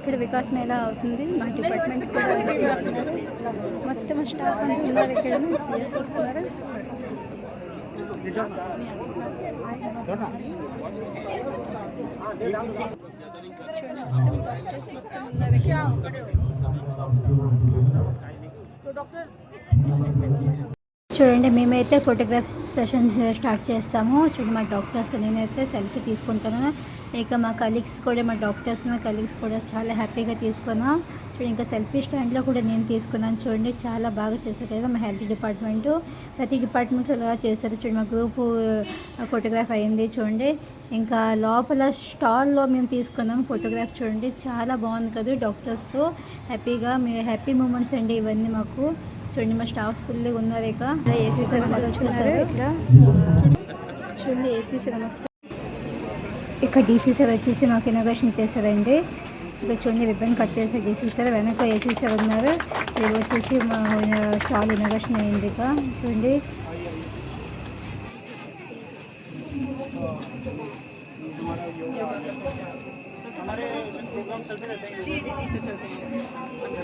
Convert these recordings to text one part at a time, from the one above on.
ఇక్కడ వికాస్ మేళా అవుతుంది. మా డిపార్ట్మెంట్ కూడా మొత్తం స్టాఫ్ అంటున్నారు. ఇక్కడ సిఎస్ వస్తున్నారు. చూడండి, మేమైతే ఫోటోగ్రాఫ్ సెషన్ స్టార్ట్ చేస్తాము. చూడండి, మా డాక్టర్స్తో నేనైతే సెల్ఫీ తీసుకుంటాను. ఇక మా కలీగ్స్ కూడా, మా డాక్టర్స్ మా కలీగ్స్ కూడా చాలా హ్యాపీగా తీసుకున్నా. చూడండి, ఇంకా సెల్ఫీ స్టాండ్లో కూడా నేను తీసుకున్నాను. చూడండి, చాలా బాగా చేశారు కదా మా హెల్త్ డిపార్ట్మెంటు. ప్రతి డిపార్ట్మెంట్లో ఇలా చేశారు. చూడండి, మా గ్రూపు ఫోటోగ్రాఫ్ అయింది. చూడండి, ఇంకా లోపల స్టాల్లో మేము తీసుకున్నాం ఫోటోగ్రాఫ్. చూడండి, చాలా బాగుంది కదా డాక్టర్స్తో హ్యాపీగా. మీ హ్యాపీ మూమెంట్స్ అండి ఇవన్నీ మాకు. చూడండి, మా స్టాఫ్ ఫుల్గా ఉన్నారు. ఇక ఏసీ సార్ వచ్చేసారు. ఇక్కడ చూడండి, ఏసీ సార్ మొత్తం. ఇక్కడ డీసీ సార్ వచ్చేసి మాకు ఇనాగ్రేషన్ చేశారండి. ఇక్కడ చూడండి, రిబ్బన్ కట్ చేసే డీసీ సార్, వెనక ఏసీ సార్ ఉన్నారు. ఇది వచ్చేసి మా స్టాల్ ఇనాగ్రేషన్ అయింది. ఇక చూడండి, हमारे प्रोग्राम चलते रहते हैं। जी से चलते हैं।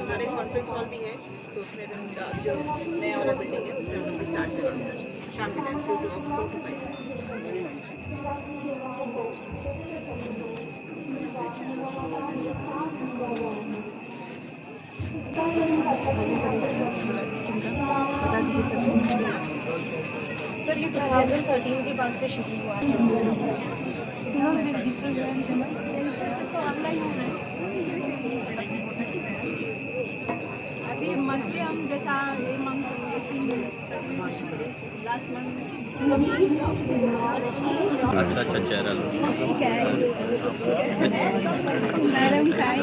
हमारे कॉन्फ्रेंस हॉल भी है, तो उसमें जो नया वाला बिल्डिंग है उसमें हम स्टार्ट करेंगे शाम के टाइम 4 to 5। सर, ये 2013 के बाद से शुरू हुआ है। रजिस्टर तो ऑनलाइन हो रहा है। अभी मंथली हम जैसा ये मंथ लास्ट मंथ अच्छा चेहरा मैडम काय मैडम काय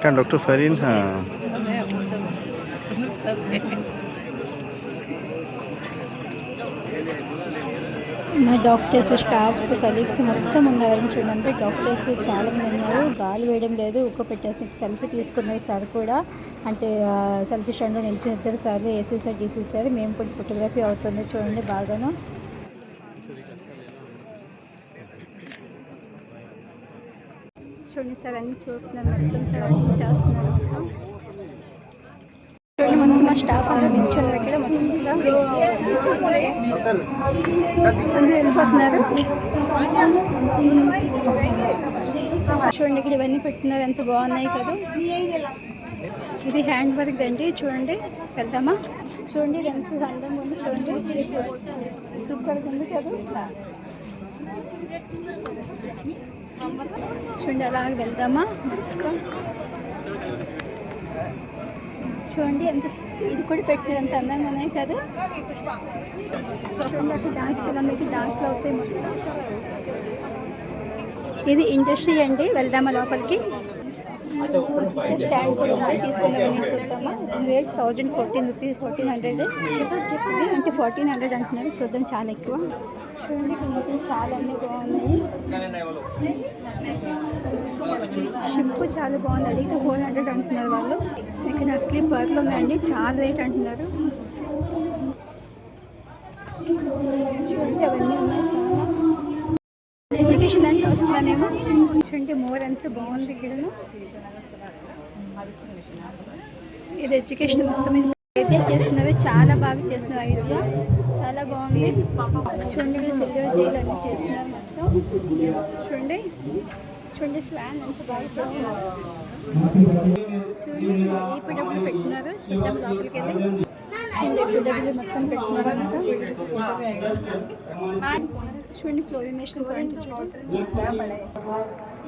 क्या डॉक्टर फरीन। हाँ, మా డాక్టర్స్, స్టాఫ్స్, కలీగ్స్ మొత్తం ఉన్నారు. చూడండి, డాక్టర్స్ చాలా మంది ఉన్నారు. గాలి వేయడం లేదు, ఉక్క పెట్టేసి సెల్ఫీ తీసుకున్నారు సార్ కూడా. అంటే సెల్ఫీ స్టాండ్లో నిలిచిన ఇద్దరు సార్లు, ఏసీ సార్, డీసీ సార్. మేము కూడా ఫోటోగ్రఫీ అవుతుంది. చూడండి, బాగాను. చూడండి సార్, అన్నీ చూస్తున్నారు మొత్తం. సార్ అన్నీ చేస్తున్నారు మొత్తం. చూడండి, మొత్తం మా స్టాఫ్ అంతా నిల్చున్నారు. ఇక్కడ మొత్తం వెళ్ళిపోతున్నారు. చూడండి, ఇక్కడ ఇవన్నీ పెట్టినారు, ఎంత బాగున్నాయి కదా. ఇది హ్యాండ్ వర్క్ అండి. చూడండి, వెళ్దామా? చూడండి, ఇది ఎంత అందంగా ఉంది. చూడండి, సూపర్గా ఉంది కదా. చూడండి, అలాగే వెళ్దామా? చూడండి, ఎంత ఇది కూడా పెట్టినది ఎంత అందంగా ఉన్నాయి కదా. చూడండి, అక్కడ డాన్స్ పిల్లలకి డాన్స్లో అవుతాయి మొత్తం. ఇది ఇండస్ట్రీ అండి. వెళ్దామా లోపలికి? స్టాండ్ కూడా ఉంది, తీసుకుందామని చూద్దామా. రేట్ 1014 రూపీస్, 1400 అంటే 1400 అంటున్నారు. చూద్దాం, చాలా ఎక్కువ. చూడండి, మొత్తం చాలా అన్నీ బాగున్నాయి. షిప్ చాలా బాగుంది. అడిగితే 400 అంటున్నారు వాళ్ళు. ఇక్కడ అసలు పర్లు ఉన్నాయండి, చాలా రేట్ అంటున్నారు. చూడండి, అవన్నీ ఉన్నాయి చాలా. ఎడ్యుకేషన్ అంటే వస్తున్నానేమో. చూడండి, మోర్ ఎంత బాగుంది ఇక్కడ. ఇది ఎడ్యుకేషన్ మొత్తం అయితే చేస్తున్నారు. చాలా బాగా చేస్తున్నారు. ఐదుగా చాలా బాగుంది. చూడండి, ఇక్కడ సిల్వర్ జైలు అన్నీ చేస్తున్నారు మొత్తం. చూడండి, చూడండి, స్వాన్ ఎంత బాగా చేస్తున్నారు. చూడండి, ఈపీడబ్ల్యూ పెట్టినారు. చూద్దాం లోపలికి వెళ్ళి. చూడండి, ఈపీడబ్ల్యూ మొత్తం పెట్టినారు అంతా. చూడండి, క్లోరినేషన్ పాయింట్. చూడండి,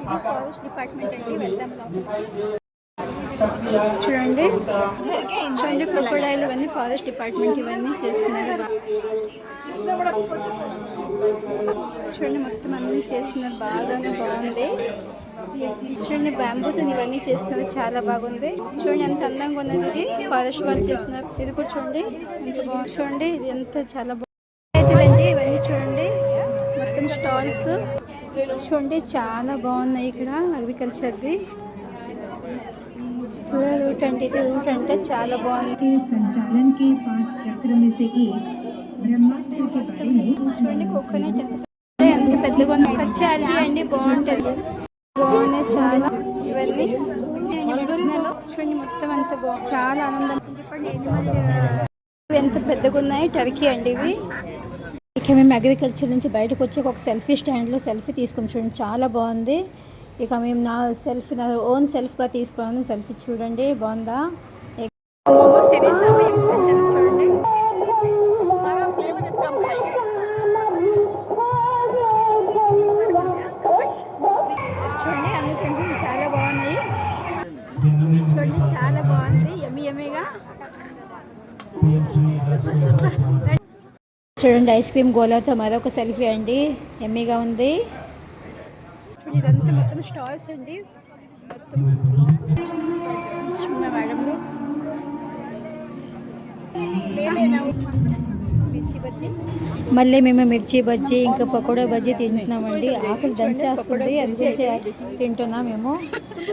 ఇది ఫారెస్ట్ డిపార్ట్మెంట్ అండి. వెళ్దాం లోపలికి. చూడండి, చూడండి, క్రొకోడైల్ ఇవన్నీ ఫారెస్ట్ డిపార్ట్మెంట్ ఇవన్నీ చేస్తున్నారు. చూడండి, మొత్తం అన్నీ చేస్తున్నారు. బాగానే బాగుంది. చూడండి, బ్యాంబూతో ఇవన్నీ చేస్తున్నారు. చాలా బాగుంది. చూడండి, ఎంత అందంగా ఉన్నది. ఇది ఫారెస్ట్ వాళ్ళు చేస్తున్నారు. ఇది కూడా చూడండి ఎంత బాగుంది. చూడండి, ఇది ఎంత చాలా బాగుంది. ఇవన్నీ చూడండి మొత్తం స్టాల్స్. చూడండి, చాలా బాగున్నాయి ఇక్కడ అగ్రికల్చర్ది. रूट అంటే చాలా బాగుంది. संचालन के 5 चक्र में से एक ब्रह्मास्त्र के बारे में చూడండి, కోకోనట్ ఎంత పెద్దగా ఉంది. పచ్చాలి అండి, బాగుంటుంది. బాగున్నాయి చాలా ఇవన్నీ మెడిసినల్ చూడండి మొత్తం అంత బాగుంది, చాలా ఆనందం. ఎంత పెద్దగా ఉన్నాయి, టర్కీ అండి ఇవి. ఇక మేము అగ్రికల్చర్ నుంచి బయటకు వచ్చి ఒక సెల్ఫీ స్టాండ్లో సెల్ఫీ తీసుకుని చూడండి, చాలా బాగుంది. ఇక మేము నా ఓన్ సెల్ఫ్గా తీసుకున్నాను సెల్ఫీ, చూడండి బాగుందా. మోమోస్ తినేసాము చూడండి. చూడండి అన్ని తింటుంది, చాలా బాగున్నాయి. చూడండి చాలా బాగుంది, యమ్మీ యమ్మీగా. చూడండి ఐస్ క్రీమ్ గోలాతో మరొక సెల్ఫీ అండి, యమ్మీగా ఉంది. చూడండి ఇదంతా మొత్తం స్టాల్స్ అండి, మొత్తం మేడంలో మిర్చి బజ్జీ, మళ్ళీ మేము మిర్చి బజ్జీ ఇంకా పకోడా బజ్జీ తింటున్నామండి. ఆకలి దంచేస్తుంది, అది చేసి తింటున్నాం మేము.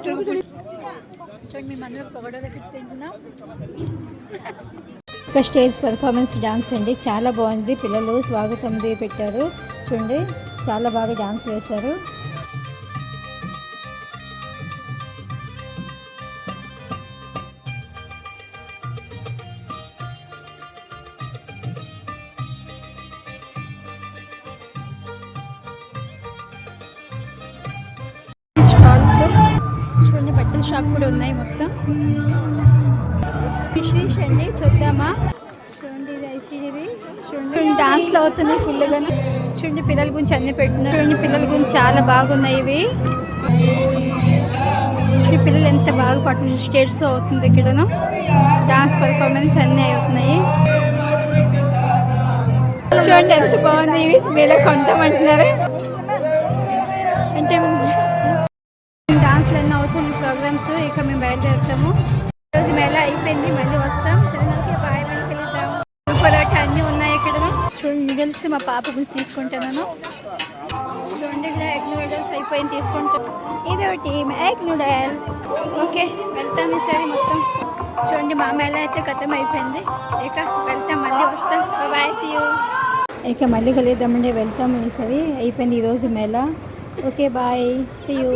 చూడండి మేము అందరం పకోడా దగ్గర తింటున్నాం. ఒక స్టేజ్ పెర్ఫార్మెన్స్ డాన్స్ అండి, చాలా బాగుంది. పిల్లలు స్వాగతం పెట్టారు, చూడండి చాలా బాగా డాన్స్ వేశారు. స్టాల్స్ చూడండి, బట్టల షాప్ కూడా ఉన్నాయి మొత్తం. ఫిష్ అండి చూద్దామా. చూడండి ఇది ఐసీడీది, చూడండి డాన్స్లో అవుతున్నాయి ఫుల్గా. చూడండి పిల్లల గురించి అన్ని పెట్టినారు, చూడండి పిల్లల గురించి చాలా బాగున్నాయి ఇవి. చూడండి పిల్లలు ఎంత బాగా పడుతున్నారు, స్టేట్స్ అవుతుంది ఇక్కడను, డాన్స్ పర్ఫార్మెన్స్ అన్నీ అవుతున్నాయి. చూడండి ఎంత బాగుంది ఇవి, మీలో కొంటామంటున్నారు అంటే డాన్స్లు అన్నీ అవుతున్నాయి ప్రోగ్రామ్స్. ఇక మేము బయలుదేరుతాము, ఈరోజు మేళా అయిపోయింది, మళ్ళీ వస్తాం. సరే ఓకే బాయ్, మళ్ళీ వెళ్తాము. పరోటా అన్నీ ఉన్నాయి ఇక్కడ. చూడండి నూడిల్స్ మా పాప గురించి తీసుకుంటాను. చూడండి ఇక్కడ ఎగ్ నూడిల్స్ అయిపోయింది, తీసుకుంటాం. ఇది ఒకటి ఎగ్ నూడిల్స్. ఓకే వెళ్తాం ఈసారి మొత్తం. చూడండి మా మేళా అయితే ఖతం అయిపోయింది, ఇక వెళ్తాం, మళ్ళీ వస్తాం. Bye see you. ఇక మళ్ళీ కలుద్దామండి, వెళ్తాము ఈసారి అయిపోయింది ఈరోజు మేళా. Okay bye see you.